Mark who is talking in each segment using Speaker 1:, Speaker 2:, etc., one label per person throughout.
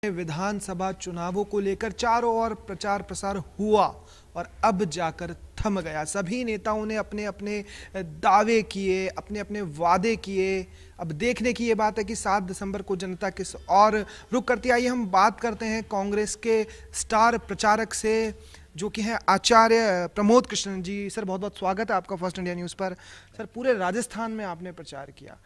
Speaker 1: विधानसभा चुनावों को लेकर चारों ओर प्रचार प्रसार हुआ और अब जाकर थम गया। सभी नेताओं ने अपने अपने दावे किए, अपने अपने वादे किए। अब देखने की ये बात है कि 7 दिसंबर को जनता किस और रुख करती है। आइए हम बात करते हैं कांग्रेस के स्टार प्रचारक से, जो कि हैं आचार्य प्रमोद कृष्णन जी। सर, बहुत बहुत स्वागत है आपका फर्स्ट इंडिया न्यूज़ पर। सर, पूरे राजस्थान में आपने प्रचार किया,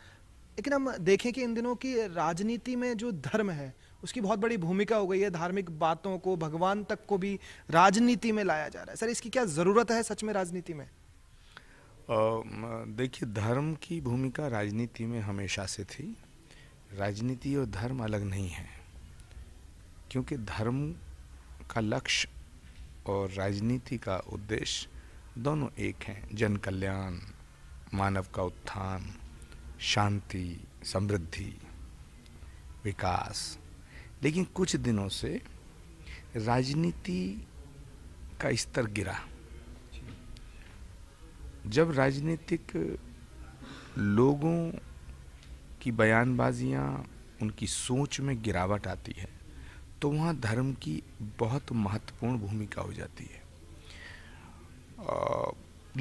Speaker 1: लेकिन हम देखें कि इन दिनों की राजनीति में जो धर्म है उसकी बहुत बड़ी भूमिका हो गई है। धार्मिक बातों को, भगवान तक को भी राजनीति में लाया जा रहा है। सर, इसकी क्या जरूरत है सच में राजनीति में?
Speaker 2: देखिए, धर्म की भूमिका राजनीति में हमेशा से थी। राजनीति और धर्म अलग नहीं है, क्योंकि धर्म का लक्ष्य और राजनीति का उद्देश्य दोनों एक हैं। जन कल्याण, मानव का उत्थान, शांति, समृद्धि, विकास। लेकिन कुछ दिनों से राजनीति का स्तर गिरा। जब राजनीतिक लोगों की बयानबाजियां, उनकी सोच में गिरावट आती है, तो वहाँ धर्म की बहुत महत्वपूर्ण भूमिका हो जाती है।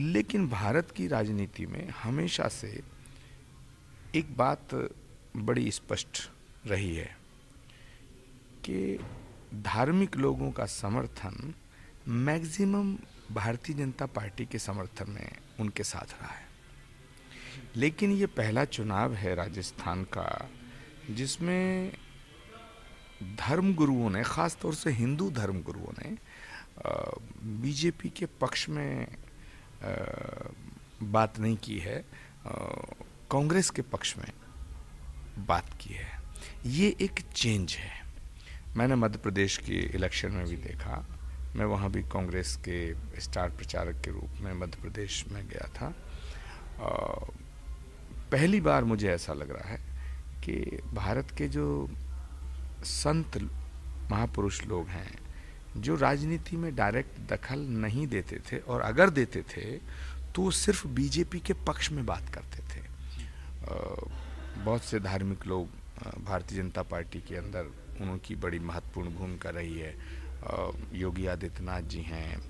Speaker 2: लेकिन भारत की राजनीति में हमेशा से एक बात बड़ी स्पष्ट रही है कि धार्मिक लोगों का समर्थन मैक्सिमम भारतीय जनता पार्टी के समर्थन में उनके साथ रहा है। लेकिन ये पहला चुनाव है राजस्थान का जिसमें धर्म गुरुओं ने, खास तौर से हिंदू धर्म गुरुओं ने, बीजेपी के पक्ष में बात नहीं की है, कांग्रेस के पक्ष में बात की है। ये एक चेंज है। मैंने मध्य प्रदेश के इलेक्शन में भी देखा। मैं वहाँ भी कांग्रेस के स्टार प्रचारक के रूप में मध्य प्रदेश में गया था। पहली बार मुझे ऐसा लग रहा है कि भारत के जो संत महापुरुष लोग हैं, जो राजनीति में डायरेक्ट दखल नहीं देते थे, और अगर देते थे तो सिर्फ बीजेपी के पक्ष में बात करते थे। बहुत से धार्मिक लोग भारतीय जनता पार्टी के अंदर, उनकी बड़ी महत्वपूर्ण भूमिका रही है। योगी आदित्यनाथ जी हैं,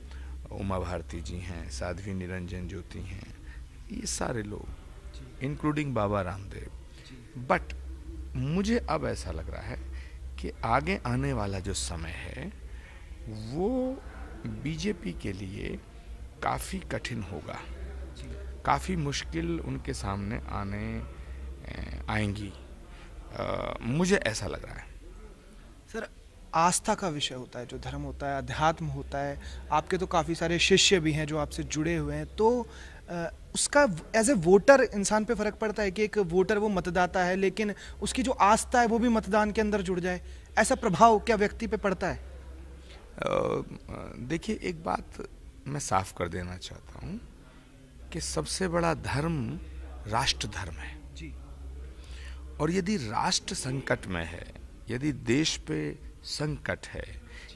Speaker 2: उमा भारती जी हैं, साध्वी निरंजन ज्योति हैं, ये सारे लोग, इंक्लूडिंग बाबा रामदेव। बट मुझे अब ऐसा लग रहा है कि आगे आने वाला जो समय है वो बीजेपी के लिए काफ़ी कठिन होगा। काफ़ी मुश्किल उनके सामने आएंगी। मुझे ऐसा लग रहा है।
Speaker 1: सर, आस्था का विषय होता है, जो धर्म होता है, अध्यात्म होता है। आपके तो काफ़ी सारे शिष्य भी हैं जो आपसे जुड़े हुए हैं, तो उसका एज ए वोटर इंसान पे फर्क पड़ता है कि एक वोटर वो मतदाता है, लेकिन उसकी जो आस्था है वो भी मतदान के अंदर जुड़ जाए। ऐसा प्रभाव क्या व्यक्ति पे पड़ता है?
Speaker 2: देखिए, एक बात मैं साफ कर देना चाहता हूँ कि सबसे बड़ा धर्म राष्ट्र धर्म है जी। और यदि राष्ट्र संकट में है, यदि देश पे संकट है,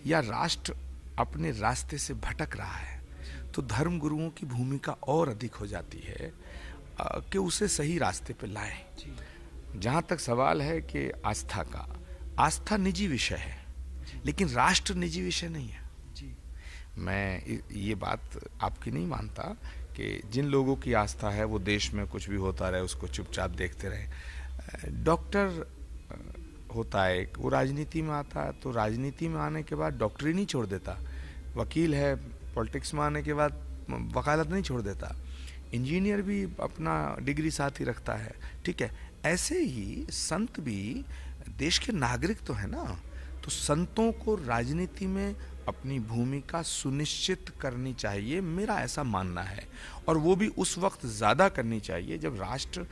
Speaker 2: या राष्ट्र अपने रास्ते से भटक रहा है, तो धर्म गुरुओं की भूमिका और अधिक हो जाती है कि उसे सही रास्ते पे लाएं। जहाँ तक सवाल है कि आस्था का, आस्था निजी विषय है, लेकिन राष्ट्र निजी विषय नहीं है। मैं ये बात आपकी नहीं मानता कि जिन लोगों की आस्था है वो देश में कुछ भी होता रहे उसको चुपचाप देखते रहे। डॉक्टर होता है, वो राजनीति में आता है, तो राजनीति में आने के बाद डॉक्टरी नहीं छोड़ देता। वकील है, पॉलिटिक्स में आने के बाद वकालत नहीं छोड़ देता। इंजीनियर भी अपना डिग्री साथ ही रखता है, ठीक है। ऐसे ही संत भी देश के नागरिक तो है ना, तो संतों को राजनीति में अपनी भूमिका सुनिश्चित करनी चाहिए, मेरा ऐसा मानना है। और वो भी उस वक्त ज़्यादा करनी चाहिए जब राष्ट्र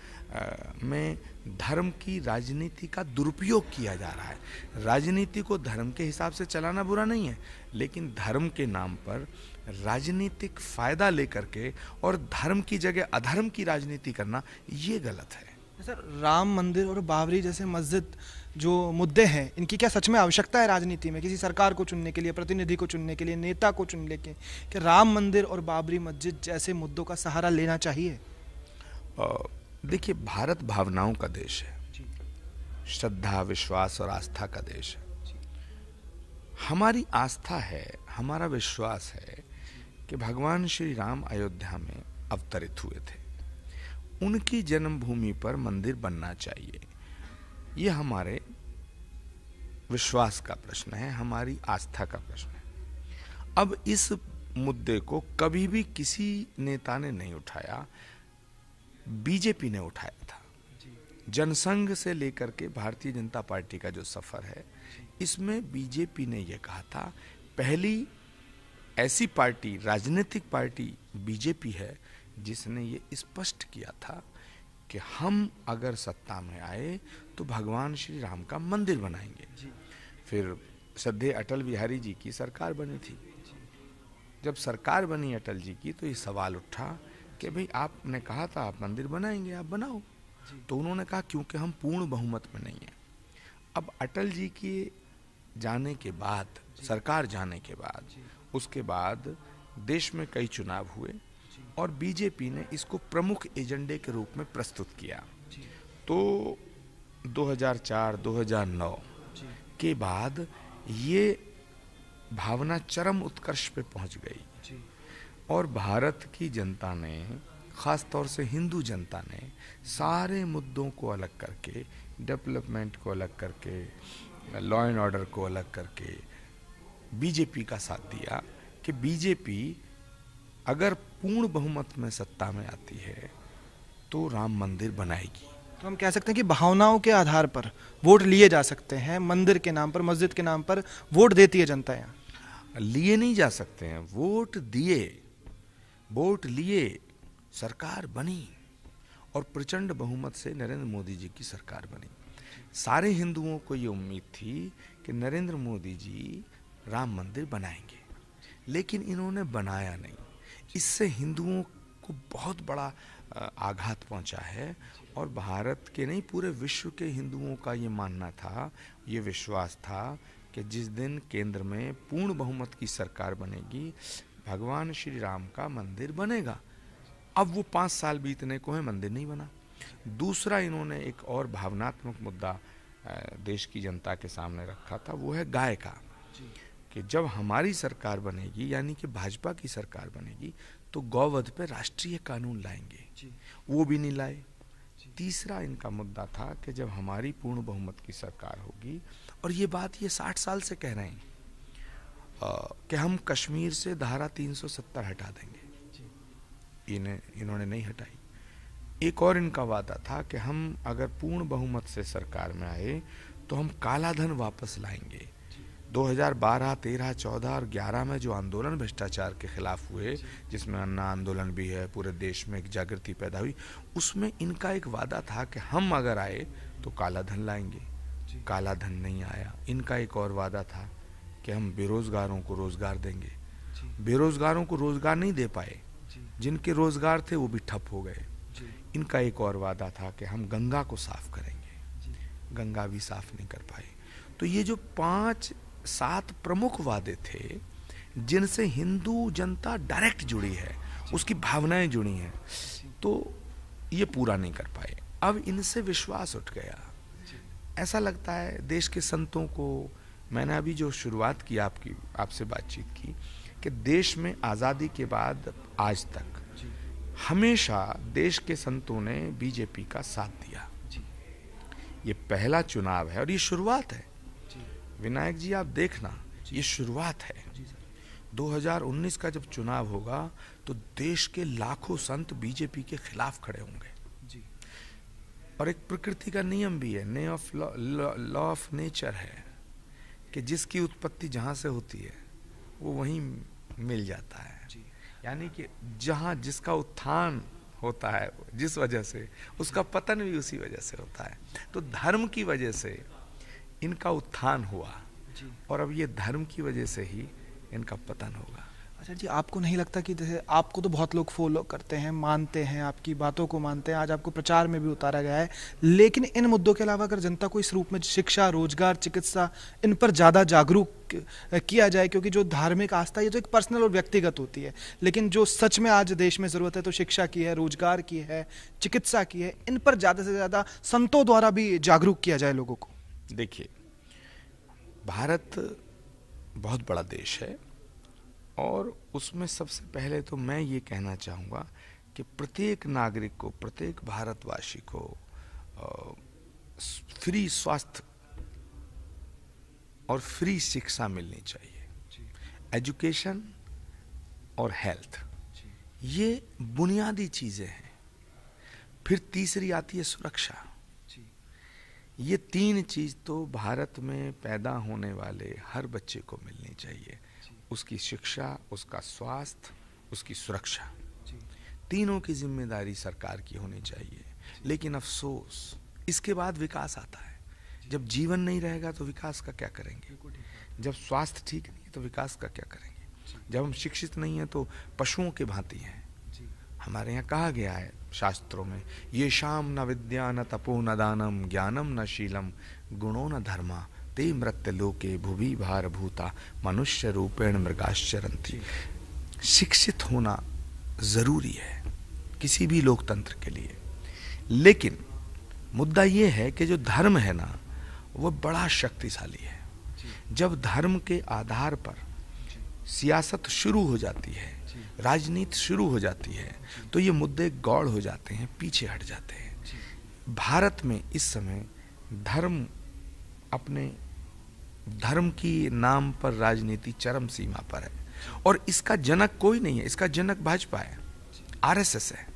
Speaker 2: में धर्म की राजनीति का दुरुपयोग किया जा रहा है। राजनीति को धर्म के हिसाब से चलाना बुरा नहीं है, लेकिन धर्म के नाम पर राजनीतिक फ़ायदा लेकर के और धर्म की जगह अधर्म की राजनीति करना, ये गलत है।
Speaker 1: सर, राम मंदिर और बाबरी जैसे मस्जिद जो मुद्दे हैं, इनकी क्या सच में आवश्यकता है राजनीति में? किसी सरकार को चुनने के लिए, प्रतिनिधि को चुनने के लिए, नेता को चुनने के लिए, कि राम मंदिर और बाबरी मस्जिद जैसे मुद्दों का सहारा लेना चाहिए?
Speaker 2: देखिए, भारत भावनाओं का देश है, श्रद्धा, विश्वास और आस्था का देश है। हमारी आस्था है, हमारा विश्वास है कि भगवान श्री राम अयोध्या में अवतरित हुए थे, उनकी जन्मभूमि पर मंदिर बनना चाहिए। ये हमारे विश्वास का प्रश्न है, हमारी आस्था का प्रश्न है। अब इस मुद्दे को कभी भी किसी नेता ने नहीं उठाया, बीजेपी ने उठाया था। जनसंघ से लेकर के भारतीय जनता पार्टी का जो सफर है, इसमें बीजेपी ने यह कहा था, पहली ऐसी पार्टी, राजनीतिक पार्टी बीजेपी है जिसने ये स्पष्ट किया था कि हम अगर सत्ता में आए तो भगवान श्री राम का मंदिर बनाएंगे। फिर श्रद्धेय अटल बिहारी जी की सरकार बनी थी। जब सरकार बनी अटल जी की तो ये सवाल उठा कि भाई आपने कहा था आप मंदिर बनाएंगे, आप बनाओ। तो उन्होंने कहा क्योंकि हम पूर्ण बहुमत में नहीं हैं। अब अटल जी के जाने के बाद, सरकार जाने के बाद, उसके बाद देश में कई चुनाव हुए और बीजेपी ने इसको प्रमुख एजेंडे के रूप में प्रस्तुत किया। तो 2004-2009 के बाद ये भावना चरम उत्कर्ष पे पहुंच गई और भारत की जनता ने, खास तौर से हिंदू जनता ने, सारे मुद्दों को अलग करके, डेवलपमेंट को अलग करके, लॉ एंड ऑर्डर को अलग करके बीजेपी का साथ दिया कि बीजेपी अगर पूर्ण बहुमत में सत्ता में आती है तो राम मंदिर बनाएगी।
Speaker 1: तो हम कह सकते हैं कि भावनाओं के आधार पर वोट लिए जा सकते हैं, मंदिर के नाम पर, मस्जिद के नाम पर वोट देती है जनता। यहाँ
Speaker 2: लिए नहीं जा सकते हैं, वोट दिए, वोट लिए, सरकार बनी और प्रचंड बहुमत से नरेंद्र मोदी जी की सरकार बनी। सारे हिंदुओं को ये उम्मीद थी कि नरेंद्र मोदी जी राम मंदिर बनाएंगे, लेकिन इन्होंने बनाया नहीं। इससे हिंदुओं को बहुत बड़ा आघात पहुंचा है और भारत के नहीं, पूरे विश्व के हिंदुओं का ये मानना था, ये विश्वास था कि जिस दिन केंद्र में पूर्ण बहुमत की सरकार बनेगी, भगवान श्री राम का मंदिर बनेगा। अब वो 5 साल बीतने को है, मंदिर नहीं बना। दूसरा इन्होंने एक और भावनात्मक मुद्दा देश की जनता के सामने रखा था, वो है गाय का, कि जब हमारी सरकार बनेगी, यानी कि भाजपा की सरकार बनेगी, तो गौवध पे राष्ट्रीय कानून लाएंगे। वो भी नहीं लाए। तीसरा इनका मुद्दा था कि जब हमारी पूर्ण बहुमत की सरकार होगी, और ये बात ये 60 साल से कह रहे हैं कि हम कश्मीर से धारा 370 हटा देंगे, इन्होंने नहीं हटाई। एक और इनका वादा था कि हम अगर पूर्ण बहुमत से सरकार में आए तो हम काला धन वापस लाएंगे। 2012, 13, 14 और 11 में जो आंदोलन भ्रष्टाचार के खिलाफ हुए, जिसमें अन्ना आंदोलन भी है, पूरे देश में एक जागृति पैदा हुई, उसमें इनका एक वादा था कि हम अगर आए तो काला धन लाएंगे। काला धन नहीं आया। इनका एक और वादा था कि हम बेरोजगारों को रोजगार देंगे। बेरोजगारों को रोजगार नहीं दे पाए, जिनके रोजगार थे वो भी ठप हो गए। इनका एक और वादा था कि हम गंगा को साफ करेंगे, गंगा भी साफ नहीं कर पाए। तो ये जो 5-7 प्रमुख वादे थे जिनसे हिंदू जनता डायरेक्ट जुड़ी है, उसकी भावनाएं जुड़ी हैं, तो ये पूरा नहीं कर पाए। अब इनसे विश्वास उठ गया। ऐसा लगता है देश के संतों को, मैंने अभी जो शुरुआत की आपसे बातचीत की, कि देश में आज़ादी के बाद आज तक हमेशा देश के संतों ने बीजेपी का साथ दिया। ये पहला चुनाव है और ये शुरुआत है। विनायक जी आप देखना, ये शुरुआत है। 2019 का जब चुनाव होगा तो देश के लाखों संत बीजेपी के खिलाफ खड़े होंगे। और एक प्रकृति का नियम भी है, लॉ ऑफ नेचर है, कि जिसकी उत्पत्ति जहां से होती है वो वहीं मिल जाता है। यानी कि जहां जिसका उत्थान होता है जिस वजह से, उसका पतन भी उसी वजह से होता है। तो धर्म की वजह से इनका उत्थान हुआ और अब ये धर्म की वजह से ही इनका पतन होगा।
Speaker 1: अच्छा जी, आपको नहीं लगता कि जैसे आपको तो बहुत लोग फॉलो करते हैं, मानते हैं, आपकी बातों को मानते हैं, आज आपको प्रचार में भी उतारा गया है, लेकिन इन मुद्दों के अलावा अगर जनता को इस रूप में शिक्षा, रोजगार, चिकित्सा, इन पर ज़्यादा जागरूक किया जाए, क्योंकि जो धार्मिक आस्था ये तो एक पर्सनल और व्यक्तिगत होती है, लेकिन जो सच में आज देश में ज़रूरत है तो शिक्षा की है, रोजगार की है, चिकित्सा की है, इन पर ज़्यादा से ज़्यादा संतों द्वारा भी जागरूक किया जाए लोगों को।
Speaker 2: देखिए, भारत बहुत बड़ा देश है और उसमें सबसे पहले तो मैं ये कहना चाहूँगा कि प्रत्येक नागरिक को, प्रत्येक भारतवासी को फ्री स्वास्थ्य और फ्री शिक्षा मिलनी चाहिए। एजुकेशन और हेल्थ, ये बुनियादी चीजें हैं। फिर तीसरी आती है सुरक्षा। ये तीन चीज तो भारत में पैदा होने वाले हर बच्चे को मिलनी चाहिए। उसकी शिक्षा, उसका स्वास्थ्य, उसकी सुरक्षा, तीनों की जिम्मेदारी सरकार की होनी चाहिए। लेकिन अफसोस, इसके बाद विकास आता है। जब जीवन नहीं रहेगा तो विकास का क्या करेंगे? जब स्वास्थ्य ठीक नहीं है तो विकास का क्या करेंगे? जब हम शिक्षित नहीं है तो पशुओं के भांति हैं। हमारे यहाँ कहा गया है शास्त्रों में, ये शाम न विद्या न तपो न दानम ज्ञानम न शीलम गुणो न धर्मा ते मृत्य लोके भुवि भार भूता मनुष्य रूपेण मृगाश्चरन्ति। शिक्षित होना जरूरी है किसी भी लोकतंत्र के लिए, लेकिन मुद्दा ये है कि जो धर्म है ना, वो बड़ा शक्तिशाली है। जब धर्म के आधार पर सियासत शुरू हो जाती है, राजनीति शुरू हो जाती है, तो ये मुद्दे गौड़ हो जाते हैं, पीछे हट जाते हैं। भारत में इस समय धर्म, अपने धर्म की नाम पर राजनीति चरम सीमा पर है और इसका जनक कोई नहीं है। इसका जनक भाजपा है, आरएसएस है।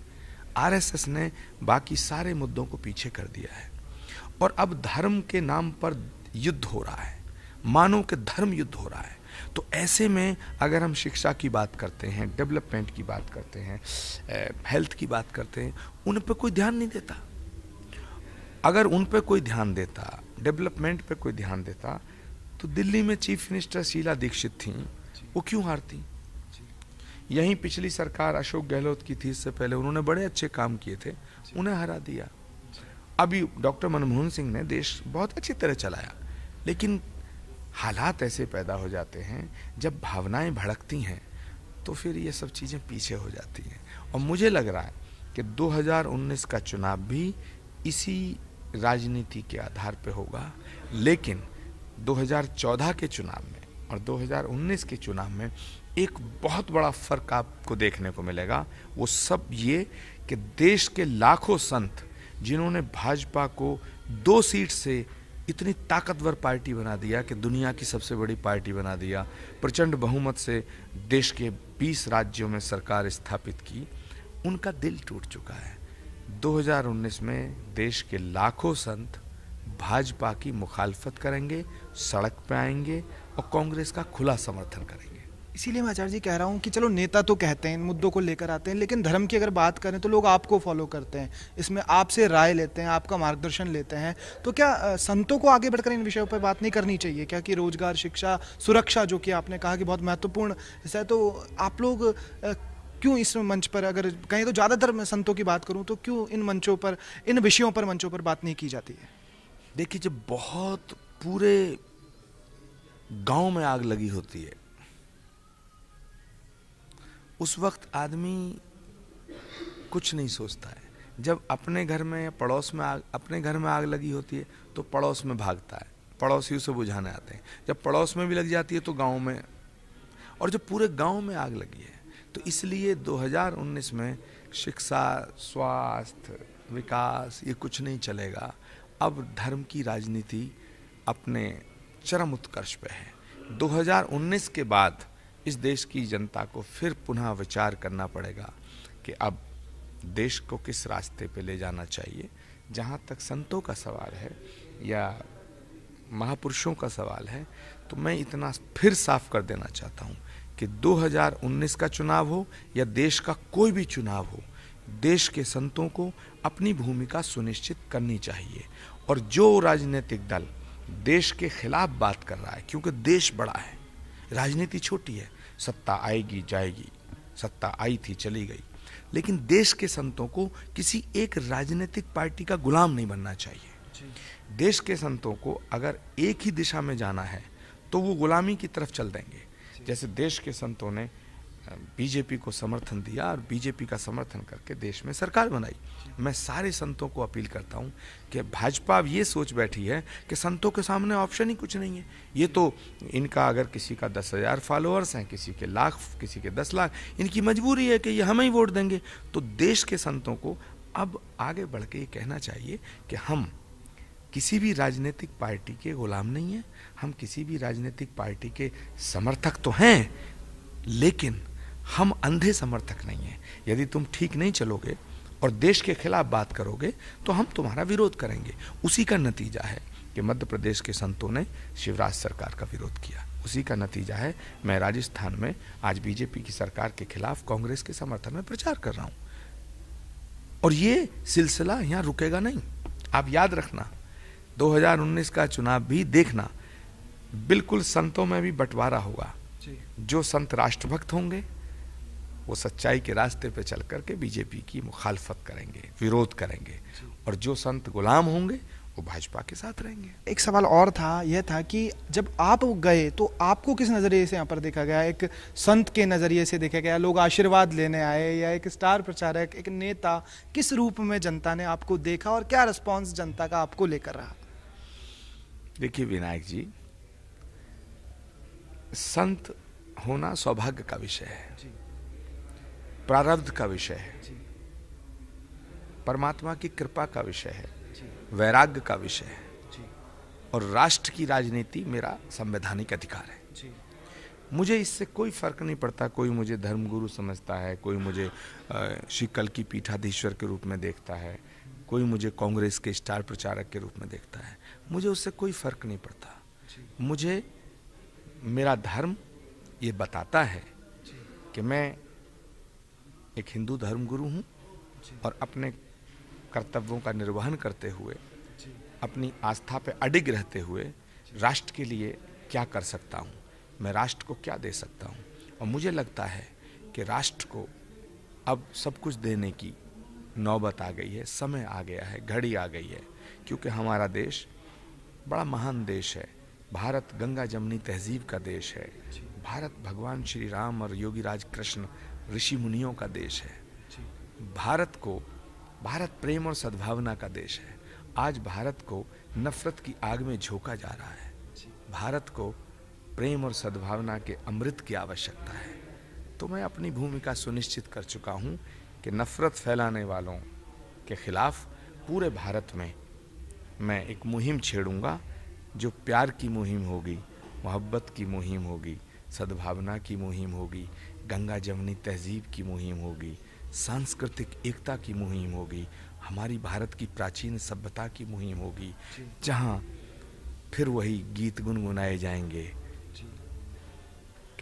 Speaker 2: आरएसएस ने बाकी सारे मुद्दों को पीछे कर दिया है और अब धर्म के नाम पर युद्ध हो रहा है, मानो कि धर्म युद्ध हो रहा है। तो ऐसे में अगर हम शिक्षा की बात करते हैं, डेवलपमेंट की बात करते हैं, हेल्थ की बात करते हैं, उन पे कोई ध्यान नहीं देता। अगर उन पे कोई ध्यान देता, डेवलपमेंट पे कोई ध्यान देता, तो दिल्ली में चीफ मिनिस्टर शीला दीक्षित थी, वो क्यों हारती? यहीं पिछली सरकार अशोक गहलोत की थी, इससे पहले उन्होंने बड़े अच्छे काम किए थे, उन्हें हरा दिया। अभी डॉक्टर मनमोहन सिंह ने देश बहुत अच्छी तरह चलाया, लेकिन हालात ऐसे पैदा हो जाते हैं, जब भावनाएं भड़कती हैं तो फिर ये सब चीज़ें पीछे हो जाती हैं। और मुझे लग रहा है कि 2019 का चुनाव भी इसी राजनीति के आधार पे होगा, लेकिन 2014 के चुनाव में और 2019 के चुनाव में एक बहुत बड़ा फर्क आपको देखने को मिलेगा। वो सब ये कि देश के लाखों संत जिन्होंने भाजपा को 2 सीट से इतनी ताकतवर पार्टी बना दिया कि दुनिया की सबसे बड़ी पार्टी बना दिया, प्रचंड बहुमत से देश के 20 राज्यों में सरकार स्थापित की, उनका दिल टूट चुका है। 2019 में देश के लाखों संत भाजपा की मुखालफत करेंगे, सड़क पे आएंगे और कांग्रेस का खुला समर्थन करेंगे।
Speaker 1: इसीलिए मैं आचार्य जी कह रहा हूँ कि चलो नेता तो कहते हैं, इन मुद्दों को लेकर आते हैं, लेकिन धर्म की अगर बात करें तो लोग आपको फॉलो करते हैं, इसमें आपसे राय लेते हैं, आपका मार्गदर्शन लेते हैं। तो क्या संतों को आगे बढ़कर इन विषयों पर बात नहीं करनी चाहिए क्या? कि रोजगार, शिक्षा, सुरक्षा, जो कि आपने कहा कि बहुत महत्वपूर्ण हिस्सा है, तो आप लोग क्यों इस मंच पर, अगर कहें तो ज़्यादातर मैं संतों की बात करूँ, तो क्यों इन मंचों पर, इन विषयों पर, मंचों पर बात नहीं की जाती है?
Speaker 2: देखिए, जब बहुत पूरे गांव में आग लगी होती है, उस वक्त आदमी कुछ नहीं सोचता है। जब अपने घर में या पड़ोस में अपने घर में आग लगी होती है तो पड़ोस में भागता है, पड़ोसियों से बुझाने आते हैं। जब पड़ोस में भी लग जाती है तो गांव में, और जब पूरे गांव में आग लगी है, तो इसलिए 2019 में शिक्षा, स्वास्थ्य, विकास ये कुछ नहीं चलेगा। अब धर्म की राजनीति अपने चरम उत्कर्ष पे है। 2019 के बाद इस देश की जनता को फिर पुनः विचार करना पड़ेगा कि अब देश को किस रास्ते पे ले जाना चाहिए। जहाँ तक संतों का सवाल है या महापुरुषों का सवाल है, तो मैं इतना फिर साफ कर देना चाहता हूँ कि 2019 का चुनाव हो या देश का कोई भी चुनाव हो, देश के संतों को अपनी भूमिका सुनिश्चित करनी चाहिए। और जो राजनीतिक दल देश के खिलाफ बात कर रहा है, क्योंकि देश बड़ा है, राजनीति छोटी है, सत्ता आएगी जाएगी, सत्ता आई थी चली गई, लेकिन देश के संतों को किसी एक राजनीतिक पार्टी का गुलाम नहीं बनना चाहिए। देश के संतों को अगर एक ही दिशा में जाना है तो वो गुलामी की तरफ चल देंगे। जैसे देश के संतों ने बीजेपी को समर्थन दिया और बीजेपी का समर्थन करके देश में सरकार बनाई। मैं सारे संतों को अपील करता हूं कि भाजपा अब ये सोच बैठी है कि संतों के सामने ऑप्शन ही कुछ नहीं है। ये तो इनका अगर किसी का 10,000 फॉलोअर्स हैं, किसी के लाख, किसी के 10 लाख, इनकी मजबूरी है कि ये हमें ही वोट देंगे। तो देश के संतों को अब आगे बढ़ के ये कहना चाहिए कि हम किसी भी राजनीतिक पार्टी के गुलाम नहीं हैं, हम किसी भी राजनीतिक पार्टी के समर्थक तो हैं, लेकिन हम अंधे समर्थक नहीं हैं। यदि तुम ठीक नहीं चलोगे और देश के खिलाफ बात करोगे तो हम तुम्हारा विरोध करेंगे। उसी का नतीजा है कि मध्य प्रदेश के संतों ने शिवराज सरकार का विरोध किया। उसी का नतीजा है मैं राजस्थान में आज बीजेपी की सरकार के खिलाफ कांग्रेस के समर्थन में प्रचार कर रहा हूं। और ये सिलसिला यहां रुकेगा नहीं। आप याद रखना, 2019 का चुनाव भी देखना, बिल्कुल संतों में भी बंटवारा होगा। जो संत राष्ट्रभक्त होंगे वो सच्चाई के रास्ते पे चल करके बीजेपी की मुखालफत करेंगे, विरोध करेंगे, और जो संत गुलाम होंगे वो भाजपा के साथ रहेंगे।
Speaker 1: एक सवाल और था, यह था कि जब आप गए तो आपको किस नज़रिए से यहाँ पर देखा गया? एक संत के नज़रिए से देखा गया, लोग आशीर्वाद लेने आए, या एक स्टार प्रचारक, एक नेता? किस रूप में जनता ने आपको देखा और क्या रिस्पॉन्स जनता का आपको लेकर रहा?
Speaker 2: देखिए विनायक जी, संत होना सौभाग्य का विषय है, प्रारब्ध का विषय है, परमात्मा की कृपा का विषय है, वैराग्य का विषय है, और राष्ट्र की राजनीति मेरा संवैधानिक अधिकार है। मुझे इससे कोई फर्क नहीं पड़ता, कोई मुझे धर्मगुरु समझता है, कोई मुझे श्री कल की पीठाधीश्वर के रूप में देखता है, कोई मुझे कांग्रेस के स्टार प्रचारक के रूप में देखता है। मुझे उससे कोई फर्क नहीं पड़ता। मुझे मेरा धर्म ये बताता है कि मैं एक हिंदू धर्मगुरु हूँ और अपने कर्तव्यों का निर्वहन करते हुए, अपनी आस्था पे अडिग रहते हुए राष्ट्र के लिए क्या कर सकता हूँ, मैं राष्ट्र को क्या दे सकता हूँ। और मुझे लगता है कि राष्ट्र को अब सब कुछ देने की नौबत आ गई है, समय आ गया है, घड़ी आ गई है, क्योंकि हमारा देश बड़ा महान देश है। भारत गंगा जमुनी तहजीब का देश है। भारत भगवान श्री राम और योगी राज कृष्ण ऋषि मुनियों का देश है। भारत प्रेम और सद्भावना का देश है। आज भारत को नफरत की आग में झोंका जा रहा है। भारत को प्रेम और सद्भावना के अमृत की आवश्यकता है। तो मैं अपनी भूमिका सुनिश्चित कर चुका हूँ कि नफरत फैलाने वालों के खिलाफ पूरे भारत में मैं एक मुहिम छेड़ूंगा, जो प्यार की मुहिम होगी, मोहब्बत की मुहिम होगी, सद्भावना की मुहिम होगी, गंगा जमुनी तहजीब की मुहिम होगी, सांस्कृतिक एकता की मुहिम होगी, हमारी भारत की प्राचीन सभ्यता की मुहिम होगी, जहाँ फिर वही गीत गुनगुनाए जाएंगे,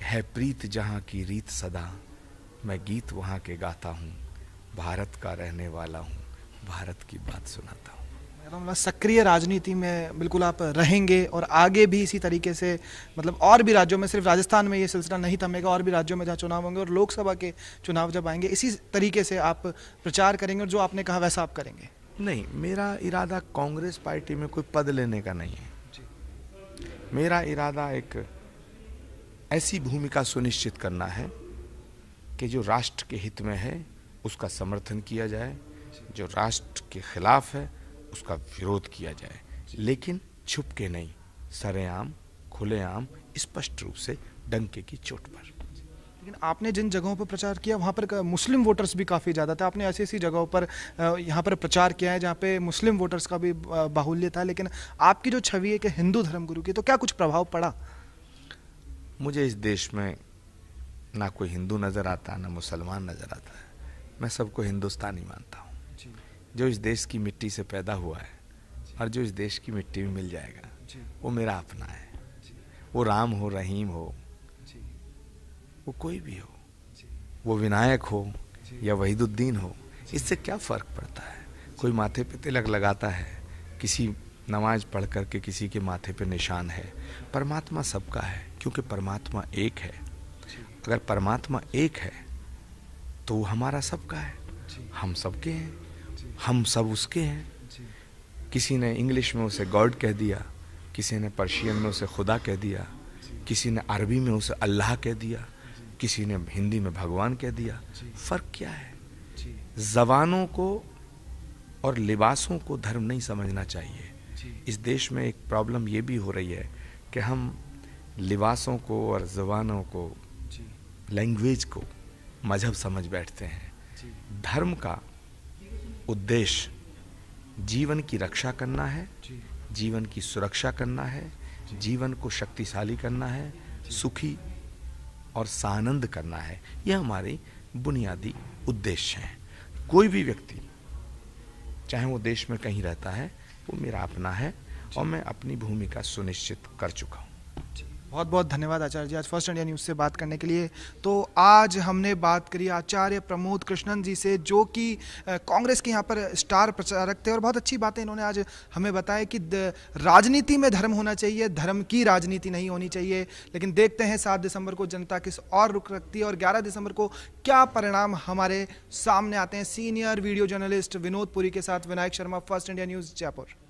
Speaker 2: है प्रीत जहाँ की रीत सदा, मैं गीत वहाँ के गाता हूँ, भारत का रहने वाला हूँ, भारत की बात सुनाता हूँ।
Speaker 1: सक्रिय राजनीति में बिल्कुल आप रहेंगे और आगे भी इसी तरीके से, मतलब और भी राज्यों में, सिर्फ राजस्थान में ये सिलसिला नहीं थमेगा, और भी राज्यों में जहाँ चुनाव होंगे और लोकसभा के चुनाव जब आएंगे, इसी तरीके से आप प्रचार करेंगे और जो आपने कहा वैसा आप करेंगे?
Speaker 2: नहीं, मेरा इरादा कांग्रेस पार्टी में कोई पद लेने का नहीं है। मेरा इरादा एक ऐसी भूमिका सुनिश्चित करना है कि जो राष्ट्र के हित में है उसका समर्थन किया जाए, जो राष्ट्र के खिलाफ है उसका विरोध किया जाए, लेकिन छुप के नहीं, सरेआम, खुलेआम, स्पष्ट रूप से, डंके की चोट पर।
Speaker 1: लेकिन आपने जिन जगहों पर प्रचार किया वहाँ पर मुस्लिम वोटर्स भी काफ़ी ज़्यादा थे। आपने ऐसी जगहों पर यहाँ पर प्रचार किया है जहाँ पे मुस्लिम वोटर्स का भी बाहुल्य था, लेकिन आपकी जो छवि है कि हिंदू धर्मगुरु की, तो क्या कुछ प्रभाव पड़ा?
Speaker 2: मुझे इस देश में ना कोई हिंदू नज़र आता, ना मुसलमान नज़र आता है। मैं सबको हिंदुस्तानी मानता हूँ। जो इस देश की मिट्टी से पैदा हुआ है और जो इस देश की मिट्टी में मिल जाएगा वो मेरा अपना है। वो राम हो, रहीम हो, वो कोई भी हो, वो विनायक हो या वहीदुद्दीन हो, इससे क्या फ़र्क पड़ता है? कोई माथे पे तिलक लगाता है, किसी नमाज पढ़ करके किसी के माथे पे निशान है। परमात्मा सबका है, क्योंकि परमात्मा एक है। अगर परमात्मा एक है तो वो हमारा सबका है, हम सबके हैं, हम सब उसके हैं। किसी ने इंग्लिश में उसे गॉड कह दिया, किसी ने पर्शियन में उसे खुदा कह दिया, किसी ने अरबी में उसे अल्लाह कह दिया, किसी ने हिंदी में भगवान कह दिया। फर्क क्या है? जबानों को और लिबासों को धर्म नहीं समझना चाहिए। इस देश में एक प्रॉब्लम ये भी हो रही है कि हम लिबासों को और जबानों को, लैंग्वेज को मजहब समझ बैठते हैं। धर्म का उद्देश्य जीवन की रक्षा करना है, जीवन की सुरक्षा करना है, जीवन को शक्तिशाली करना है, सुखी और सानंद करना है। यह हमारे बुनियादी उद्देश्य हैं। कोई भी व्यक्ति चाहे वो देश में कहीं रहता है, वो मेरा अपना है और मैं अपनी भूमिका सुनिश्चित कर चुका हूँ।
Speaker 1: बहुत बहुत धन्यवाद आचार्य जी आज फर्स्ट इंडिया न्यूज़ से बात करने के लिए। तो आज हमने बात करी आचार्य प्रमोद कृष्णन जी से, जो कि कांग्रेस के यहाँ पर स्टार प्रचारक थे, और बहुत अच्छी बातें इन्होंने आज हमें बताया कि राजनीति में धर्म होना चाहिए, धर्म की राजनीति नहीं होनी चाहिए। लेकिन देखते हैं 7 दिसंबर को जनता किस और रुख रखती है और 11 दिसंबर को क्या परिणाम हमारे सामने आते हैं। Senior video journalist Vinod Puri के साथ Vinayak Sharma, first India news, Jaipur.